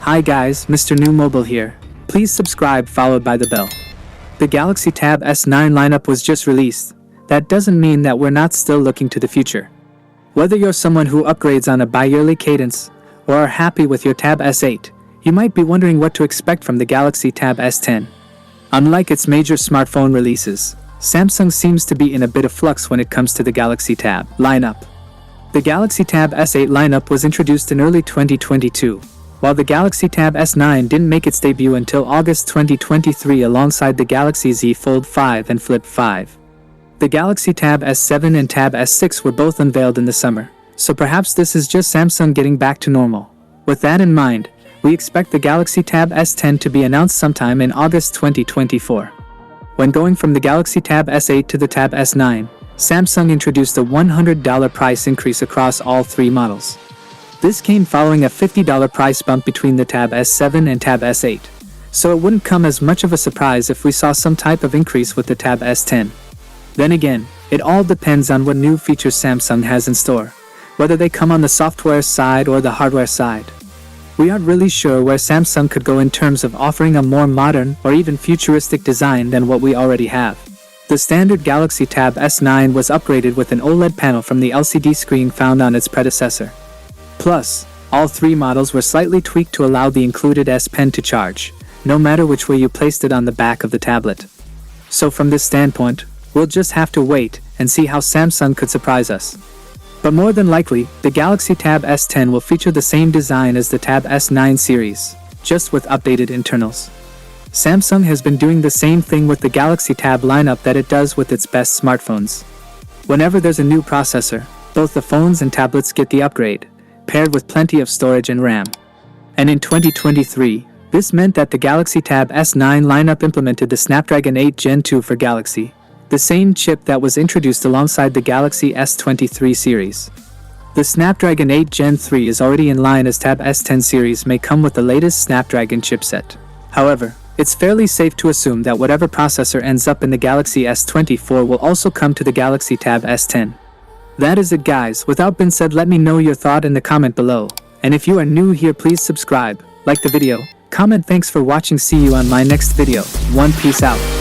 Hi guys, Mrnewmobile here. Please subscribe followed by the bell. The Galaxy Tab S9 lineup was just released. That doesn't mean that we're not still looking to the future. Whether you're someone who upgrades on a bi-yearly cadence, or are happy with your Tab S8, you might be wondering what to expect from the Galaxy Tab S10. Unlike its major smartphone releases, Samsung seems to be in a bit of flux when it comes to the Galaxy Tab lineup. The Galaxy Tab S8 lineup was introduced in early 2022, while the Galaxy Tab S9 didn't make its debut until August 2023 alongside the Galaxy Z Fold 5 and Flip 5. The Galaxy Tab S7 and Tab S6 were both unveiled in the summer, so perhaps this is just Samsung getting back to normal. With that in mind, we expect the Galaxy Tab S10 to be announced sometime in August 2024. When going from the Galaxy Tab S8 to the Tab S9, Samsung introduced a $100 price increase across all three models. This came following a $50 price bump between the Tab S7 and Tab S8, so it wouldn't come as much of a surprise if we saw some type of increase with the Tab S10. Then again, it all depends on what new features Samsung has in store, whether they come on the software side or the hardware side. We aren't really sure where Samsung could go in terms of offering a more modern or even futuristic design than what we already have. The standard Galaxy Tab S9 was upgraded with an OLED panel from the LCD screen found on its predecessor. Plus, all three models were slightly tweaked to allow the included S Pen to charge, no matter which way you placed it on the back of the tablet. So from this standpoint, we'll just have to wait and see how Samsung could surprise us. But more than likely, the Galaxy Tab S10 will feature the same design as the Tab S9 series, just with updated internals. Samsung has been doing the same thing with the Galaxy Tab lineup that it does with its best smartphones. Whenever there's a new processor, both the phones and tablets get the upgrade, paired with plenty of storage and RAM. And in 2023, this meant that the Galaxy Tab S9 lineup implemented the Snapdragon 8 Gen 2 for Galaxy, the same chip that was introduced alongside the Galaxy S23 series. The Snapdragon 8 Gen 3 is already in line as Tab S10 series may come with the latest Snapdragon chipset. However, it's fairly safe to assume that whatever processor ends up in the Galaxy S24 will also come to the Galaxy Tab S10. That is it guys, without being said, let me know your thought in the comment below, and if you are new here please subscribe, like the video, comment. Thanks for watching, see you on my next video. Peace out.